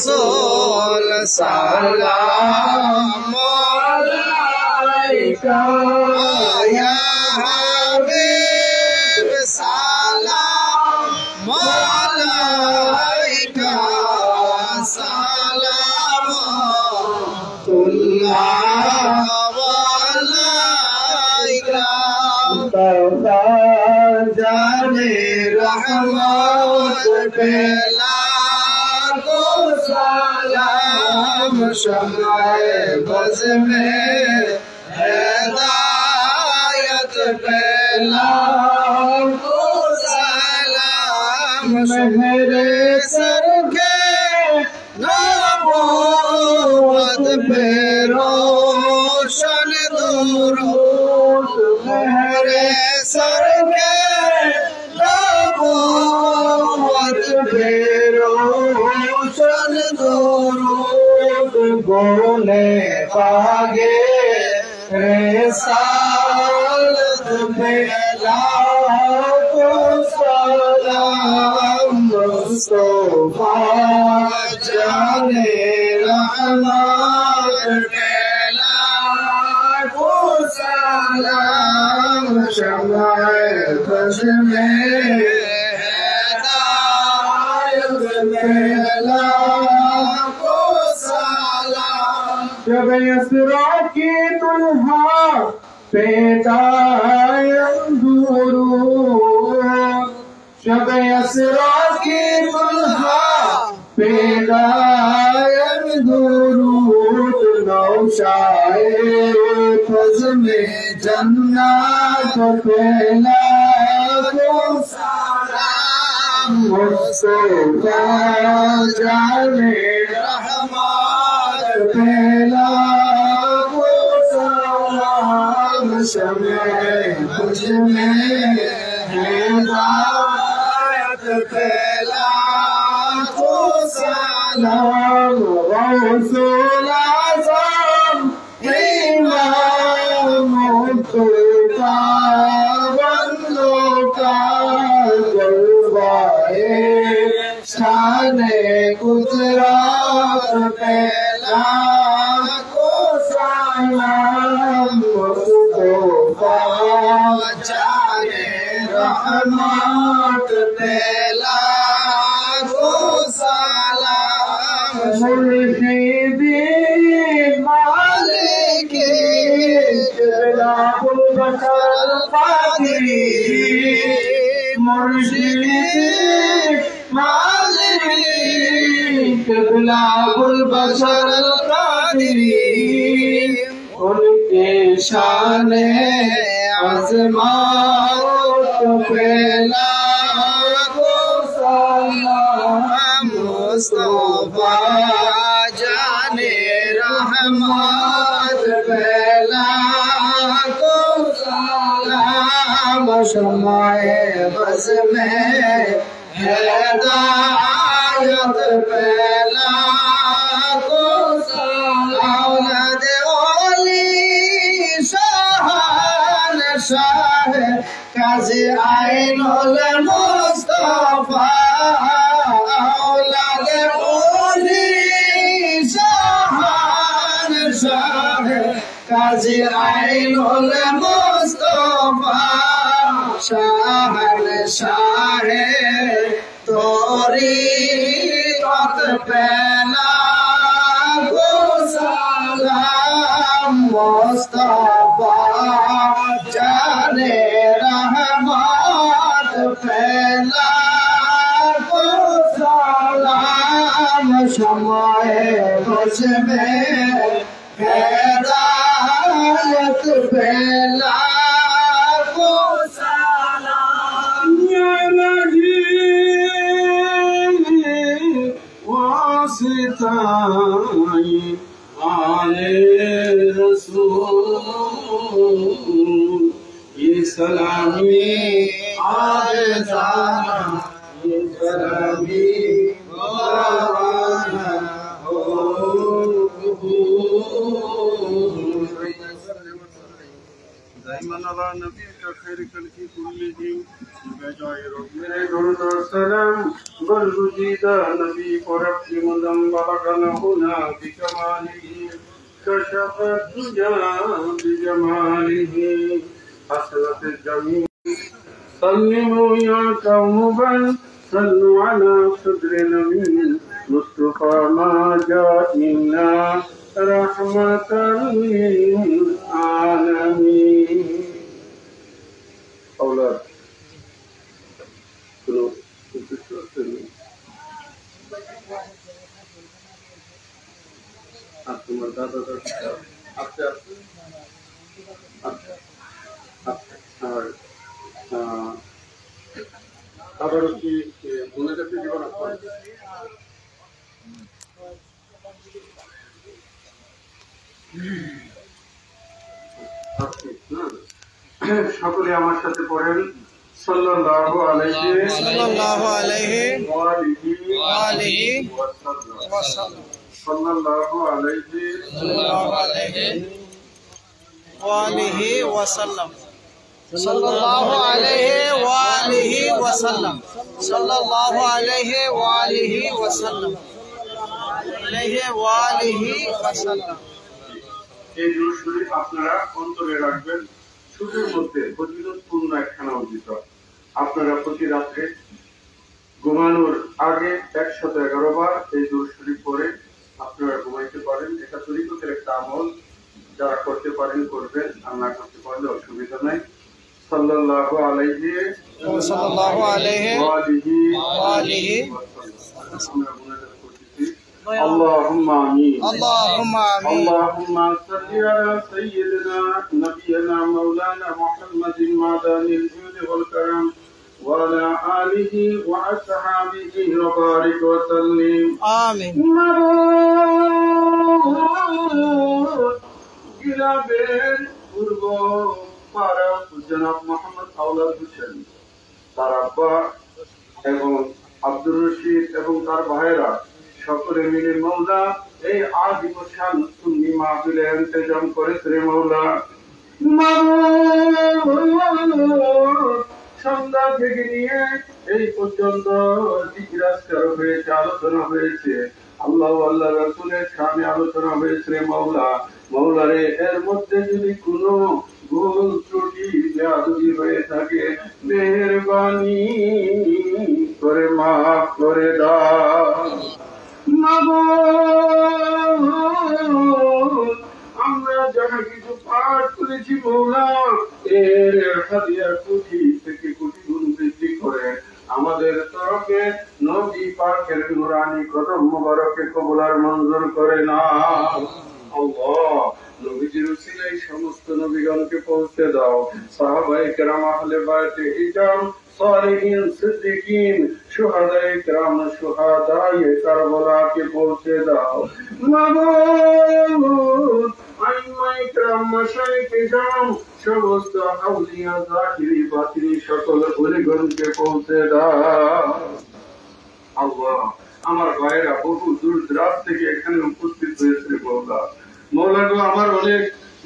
रसूल सलाम अलैका या हबीब सलाम अलैका सलामुल्लाह अलैका जाने रहमत पे लाखो सलाम शमाए बज़ में हिदायत पे लाखो सलाम मेरे सर के नबूवत पे रोशन दुरूद मेरे सर के नबूवत पे रोशन दुरूद बोले पागे रिसालत पे लाखो सलाम मुस्तफा जाने रहमत पे लाखो सलाम शमाए बज़ में हिदायत पे लाखो सलाम जब यसरा की दुल्हा शब यसरा की दुल्हा पेदायन दुरूद नौशाए फज़ में जन्नत फैला को सलाम मुस्तफा जाने रहमत फैला को सलाम शमे खुश में हिदायत फैला को सलाम रसूल आज़म इमाम मुस्तफा बंदो का जलवाए शाने कुदरत फैला को सलाम मुस्तफा जाने रहमत पे लाखो सलाम मुर्शिदी मालिकी क़िबलाहुल बशर क़ादिरी मुर्शिदी मालिकी क़िबलाहुल बशर क़ादिरी उनके शाने अज़मात पे लाखो सलाम मुस्तफा जाने रहमत पे लाखो सलाम शमाए बज़ में हिदायत पे लाखो सलाम औलाद ओली शाह काज़ी आइनुल मुस्तफा औलाद ओली शाह काज़ी आइनुल मुस्तफा शाह तोरी कत पे लाखो सलाम मुस्तफा जाने रहमत पे लाखो सलाम शमाए बज़ में हिदायत पे लाखो सलाम वासिताई आले रसूल ये सलामी आले जाना ये सलामी दाइमन على نبيك خير خلق كلهم بجاه ربنا درود السلام بل وجد نبي ورب من بلغنا هنا بكماله كشف الدجى بجماله حسنت الجميع سلموا يا قوم بل صلوا على صدر نبي مصطفى ما جاء إلا رحمة للعالمين. أولاد তোমার দাদা আচ্ছা আর আবারও কি মনে রাখতে জীবন সকলে আমার সাথে পড়েন সাল্লাল্লাহু আলাইহি ওয়া আলিহি ওয়াসাল্লাম। সাল্লাল্লাহু আলাইহি ওয়া আলিহি ওয়াসাল্লাম। sallallahu alayhi wa alihi wa sallam, sallallahu alayhi wa alihi wa sallam, alayhi wa alihi wa sallam। এই দুরূদ শরীফ আপনারা অন্তরে রাখবেন। সুদের মধ্যে ফজিলতপূর্ণ একখানা অর্জিত। আপনারা প্রতি রাত্রে ঘুমানোর আগে 111 বার এই দুরূদ শরীফ পড়ে আপনারা ঘুমাইতে পারেন। এটা তরিকতের একটা আমল, যারা করতে পারেন করবেন, আর না করতে পারলে অসুবিধা নাই। সাল্লাল্লাহু আলাইহি wa sallallahu alayhi ওয়া আলিহি wa alihi আমরা মুনাজাত করতেছি। আল্লাহুম্মা আমিন। Allahumma amin। اللهم صل على سيدنا نبينا مولانا محمد معدن الجود والكرم وعلى آله وأصحابه وبارك وسلم amin। গিলাবের পূর্ব পারা জনাব মোহাম্মদ আওলাদ হোসেন, তার আব্বা এবং আব্দুর রশিদ এবং তার ভাইয়েরা সকলে মিলে মৌলা এই আজীবন সুন্নি মাহফিলে ইন্তজাম করেছে রে মৌলা। সন্ধ্যা থেকে নিয়ে এই পর্যন্ত জিজ্ঞাসা হয়েছে, আলোচনা হয়েছে, আল্লাহ আল্লাহ রাসূলের সামনে আলোচনা হয়েছে রে মৌলা। মৌলারে এর মধ্যে যদি কোনো ভুল ত্রুটি বেয়াদবি হয়ে থাকে মেহেরবানি করে মাফ করে দাও। আমরা যারা কিছু পাঠ করেছি মৌলা, এর হাদিয়া কোটি থেকে কোটি গুণ বৃদ্ধি করে আমাদের তরফে নবী পাকের নুরানি কদম মোবারকে কবুলার মঞ্জুর করে না। আল্লাহ নবীজির উসিলায় সমস্ত নবীগণকে পৌঁছে দাও। সাহাবায়ে কেরাম, আহলে বায়তে ইজাম, সালিহিন, সিদ্দিকিন, শুহাদায়ে কেরাম, শুহাদায়ে কারবালাকে পৌঁছে দাও। মাবুদ আইমায়ে কেরাম, মাশায়েখে কেরাম, সমস্ত আউলিয়া জাহিরি বাতিনি সকল ওলিগণকে পৌঁছে দাও। আল্লাহ আমার ভাইয়েরা বহু দূর দূরান্ত থেকে এখানে উপস্থিত হয়েছে মৌলা। মৌলা গো, আমার অনেক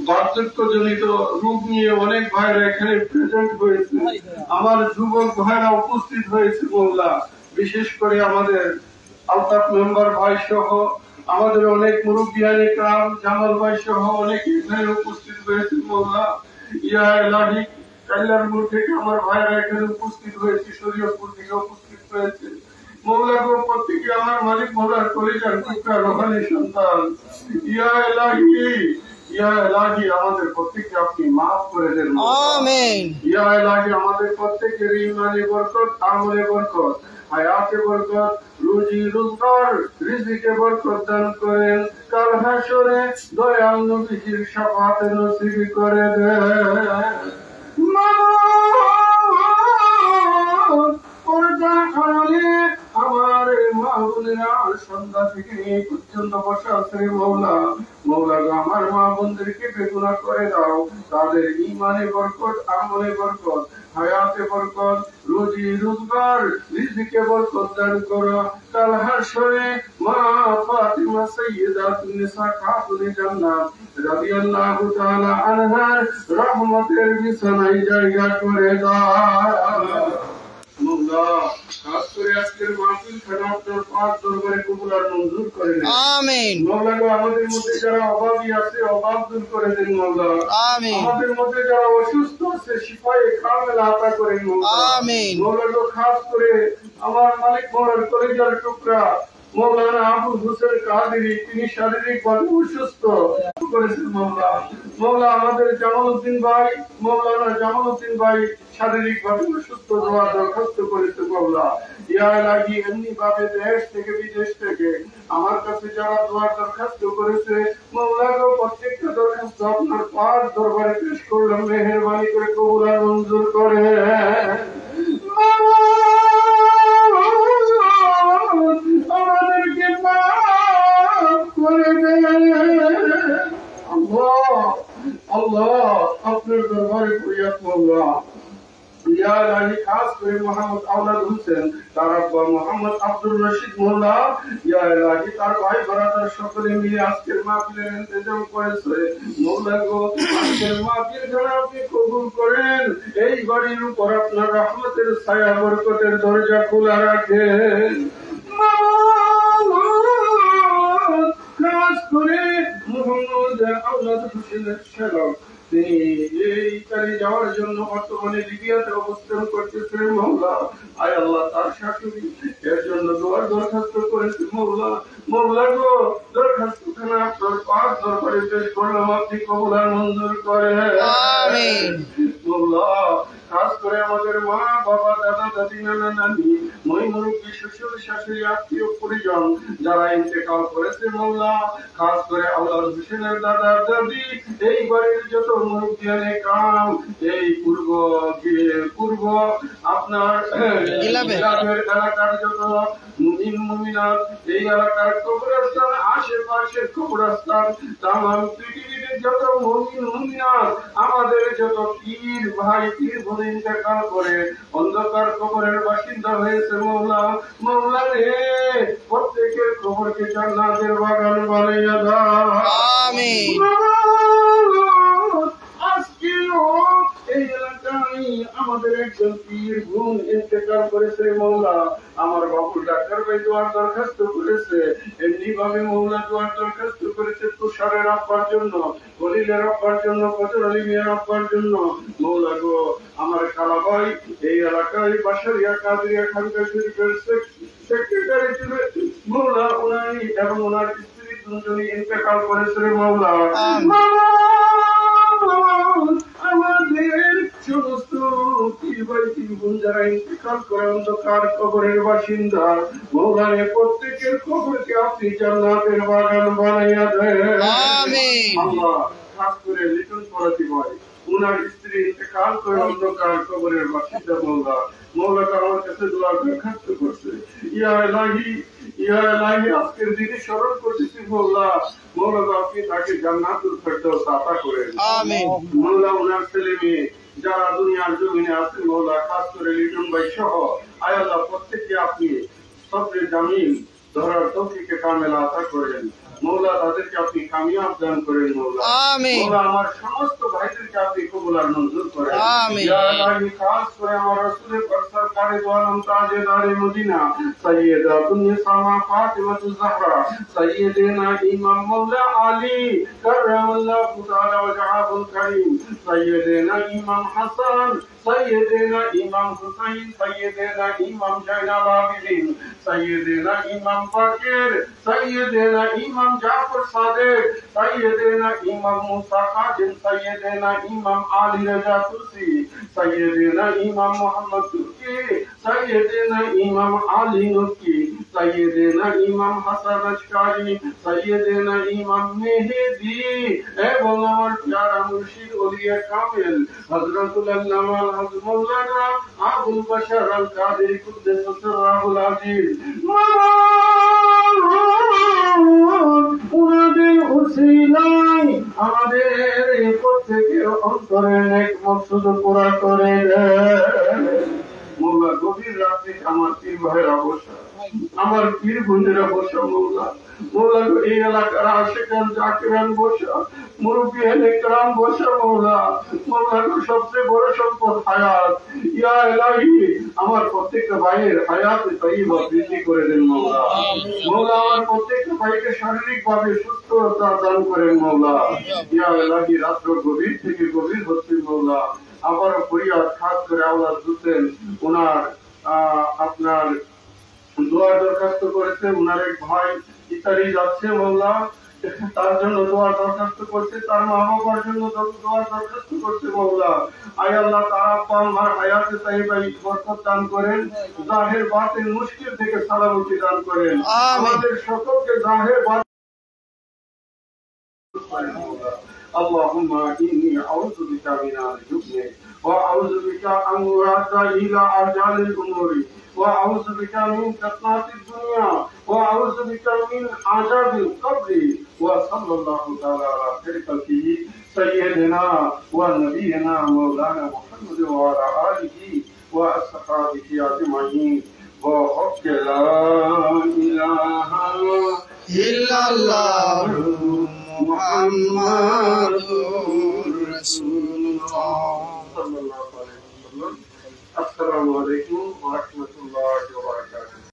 বার্ধক্যজনিত রোগ নিয়ে অনেক ভাইরা এখানে প্রেজেন্ট হয়েছে। আমার যুবক ভাইরা উপস্থিত হয়েছে মৌলা। বিশেষ করে আমাদের আলতাফ মেম্বার ভাই সহ আমাদের অনেক মুরব্বিয়ানে کرام, জামাল ভাই সহ অনেকে এখানে উপস্থিত হয়েছে মৌলা। ইয়া ইলাহি, কাল্লারপুর থেকে আমার ভাইরা এখানে উপস্থিত হয়েছে, শরীয়তপুর থেকে উপস্থিত হয়েছে মৌলা গো। প্রত্যেকে আমার মালিক মৌলার কলিজার টুকরা রোহানি সন্তান। ইয়া ইলাহি, ইয়া ইলাহি, আমাদের প্রত্যেককে আপনি মাফ করে দেন আমিন। ইয়া ইলাহি, আমাদের প্রত্যেকের ঈমানে বরকত, আমলে বরকত, হায়াতে বরকত, রুজি রোজগার, রিজিকে বরকত দান করেন। কাল হাসরে দয়াল নবীজির শাফাতে নসিব করে দেন। পর্দা আড়ালে আমার মা বোনেরা সন্ধ্যা থেকে এই পর্যন্ত বসা আছে মৌলা। মৌলা গো, আমার মা বোনদেরকে বেগুনা করে দাও। তাদের ঈমানে বরকত, আমলে বরকত, হায়াতে বরকত, রুজি রোজগার, রিজিকে বরকত দান করো। কাল হাসরে মা ফাতিমা ফাতিমা সাইয়্যিদাতুন নিসা খাতুন জান্নাত রাদিয়াল্লাহু তাআলা আনহা রহমতের বিছানায় জায়গা করে দাও। মওলা খাস করে আজকের মাহফিল খানা আপনার পাক দরবারে কবুল আর মঞ্জুর করে নেন। আমিন। মওলা গো, আমাদের মধ্যে যারা অভাবী আছে অভাব দূর করে দেন মওলা। আমিন। আমাদের মধ্যে যারা অসুস্থ আছে শিফায়ে কামেল আতা করেন মওলা। আমিন। মওলা গো, খাস করে আমার মালিক মওলার কলিজার টুকরা মওলানা আবুল হোসেন কাদেরী, তিনি শারীরিকভাবে অসুস্থ করেছেন মওলা। মওলা আমাদের জামালউদ্দিন ভাই, মওলানা জামালউদ্দিন ভাই শারীরিকভাবে অসুস্থ, দোয়া দরখাস্ত করেছে মওলা। ইয়া ইলাহি, এমনি ভাবে দেশ থেকে বিদেশ থেকে আমার কাছে যারা দোয়া দরখাস্ত করেছে মওলা গো, প্রত্যেকটা দরখাস্ত আপনার পাক দরবারে পেশ করলাম, মেহেরবানি করে কবুল আর মঞ্জুর করে। আমাদেরকে মাফ করে দেন আল্লাহ। আল্লাহ আপনার দরবারে ফরিয়াদ মওলা। ইয়া ইলাহি, খাস করে মোহাম্মদ আওলাদ হোসেন, তার আব্বা মোহাম্মদ আব্দুর রশিদ মোল্লা, ইয়া ইলাহি তার ভাই ব্রাদার সকলে মিলে আজকের মাহফিলের ইন্তজাম করেছে মওলা গো। আজকের মাহফিল যেন আপনি কবুল করেন, এই বাড়ির উপর আপনার রহমতের ছায়া বরকতের দরজা খোলা রাখেন। খাস করে মোহাম্মদ আওলাদ হোসেনের ছেলে, তিনি এই কাজে যাওয়ার জন্য বর্তমানে লিবিয়াতে অবস্থান করতেছেন মওলা। আয় আল্লাহ, তার শাশুড়ি এর জন্য দোয়ার দরখাস্ত করেছে মওলা। মওলা গো, দরখাস্ত খানা আপনার পাক দরবারে পেশ করলাম, আপনি কবুল আর মঞ্জুর করেন। আমিন। মওলা খাস করে আমাদের মা বাবা দাদা দাদি নানা নানি মই মুরব্বী শ্বশুর শাশুড়ি আত্মীয় পরিজন যারা ইন্তেকাল করেছে মওলা, খাস করে আওলাদ হোসেনের দাদা দাদি, এই বাড়ির যত মুরব্বিয়ানে কাম, এই পূর্ব আপনার এলাকার যত মুমিন মুমিনাত, এই এলাকার কবরস্থান, আশেপাশের কবরস্থান, তামাম পৃথিবীর যত মুমিন মুমিনাত, আমাদের যত পীর ভাই পীর বোন ইন্তেকাল করে অন্ধকার কবরের বাসিন্দা হয়েছে মওলা। মওলা রে, প্রত্যেকের কবরকে জান্নাতের বাগান বানাইয়া দাও। আমিন। আজকেও এই এলাকায় আমাদের একজন পীর বোন ইন্তেকাল করেছে মওলা। আমার বাবু ডাক্তার ভাই দোয়ার দরখাস্ত করেছে, এমনি ভাবে মওলা দোয়ার দরখাস্ত করেছে তুষারের আব্বার জন্য, খলিলের আব্বার জন্য, ফজর আলী মিয়ার আব্বার জন্য মওলা গো। আমার খালা ভাই এই এলাকায় বাসারিয়া কাদরিয়া খানকা শরীফের সেক্রেটারি ছিলেন মওলা, উনি এবং ওনার স্ত্রী দুজনই ইন্তেকাল করেছে মওলা। আমাদের সমস্ত পীর ভাই পীর বোন যারা ইন্তেকাল করে অন্ধকার কবরের বাসিন্দা মওলা, প্রত্যেকের কবরকে আপনি জান্নাতের বাগান বানাইয়া দেন। আমিন। আল্লাহ খাস করে লিটন পরাতি ভাই, উনার স্ত্রী ইন্তেকাল করে অন্ধকার কবরের বাসিন্দা মওলা। মওলাকে আমার কাছে দোয়া দরখাস্ত করছে, ইয়া ইলাহি, ইয়া ইলাহি আজকের দিনে স্মরণ করতেছি মওলা। মওলা আপনি তাকে জান্নাতুল ফেরদৌস আতা করেন। আমিন। মওলা ওনার ছেলে মেয়ে যারা দুনিয়ার জমিনে আছে মওলা, খাস করে লিটন ভাই সহ আয় আল্লাহ প্রত্যেককে আপনি সবরে জামিন ধরার তৌফিকে কামেল আতা করেন মওলা, তাদেরকে আপনি কামিয়াব দান করেন মওলা। আমিন। মওলা আমার সমস্ত ভাইদেরকে আপনি কবুল আর মঞ্জুর করেন। আমিন। ইয়া ইলাহি খাস করে আমার রাসূলের পাক সরকারে দো আলম তাজেদারে মদিনা সাইয়্যিদাতুন নিসা ফাতিমাতুজ জাহরা সাইয়্যিদিনা ইমাম মওলা আলী কাররামাল্লাহু তাআলা ওয়াজহাবুল কারীম সাইয়্যিদিনা ইমাম হাসান সাইয়্যিদিনা ইমাম হুসাইন সাইয়্যিদিনা ইমাম জাইনাল আবিদিন সাইয়্যিদিনা ইমাম বাকির সাইয়্যিদিনা ইমাম জাফর সাদেক সাইয়্যিদিনা ইমাম মুসা কাজিম সাইয়্যিদিনা ইমাম আলী রাজা তুসি সাইয়্যিদিনা ইমাম মুহাম্মদ তুর্কি সাইয়্যিদিনা ইমাম আলী নুকি সাইয়্যিদিনা ইমাম হাসান আশকারি সাইয়্যিদিনা ইমাম মেহেদি এবং আমার প্যারা মুর্শিদ ওলিয়া কামিল হযরতুল আল্লামা আজমুল্লাহ আবুল বাশার আল কাদেরী কুদ্দুস সিররুল আজিজ। উনাদের উসিলায় আমাদের প্রত্যেকের অন্তরের নেক মকসুদ পুরা করে দেন মওলা। গভীর রাতে আমার পীর ভাইয়ের অবস্থা, আমার পীর বোনেরা বসা মৌলা, মৌলা গো এই এলাকার আশেকান জাকিরান বসা, মুরব্বী একরাম বসা মৌলা, মৌলা গো সবচেয়ে বড় সম্পদ হায়াত। ইয়া ইলাহি আমার প্রত্যেকটা ভাইয়ের হায়াত তাইয়্যিবা বৃদ্ধি করে দেন মৌলা। মৌলা আমার প্রত্যেকটা ভাইকে শারীরিক ভাবে সুস্থতা দান করেন মৌলা। ইয়া ইলাহি রাত্র গভীর থেকে গভীর হচ্ছে মৌলা, আবারও ফরিয়াদ খাস করে আওলাদ দিতেন ওনার আপনার দোয়া দরখাস্ত করেছে, ওনার এক ভাই ইতালি যাচ্ছে মৌলা, তার জন্য দোয়া দরখাস্ত করছে, তার মা বাবার জন্য দোয়া দরখাস্ত করছে মৌলা। আয় আল্লাহ তার আব্বা আমার হায়াতে তাইয়্যিবা বরকত দান করেন, জাহের বাতিন মুশকিল থেকে সালামতি দান করেন, আমাদের সকলকে জাহের বাতিন اللهم إني أعوذ بك من الجبن وأعوذ بك أن أراد إلى أجال الأمور وأعوذ بك من فتنة الدنيا وأعوذ بك من عذاب القبر وصلى الله تعالى على خير خلقه سيدنا ونبينا مولانا محمد وعلى آله وأصحابه أجمعين وحق لا إله إلا الله মুহাম্মাদুর রাসূলুল্লাহ সাল্লাল্লাহু আলাইহি ওয়াসাল্লাম। আসসালামু আলাইকুম ওয়া রাহমাতুল্লাহ।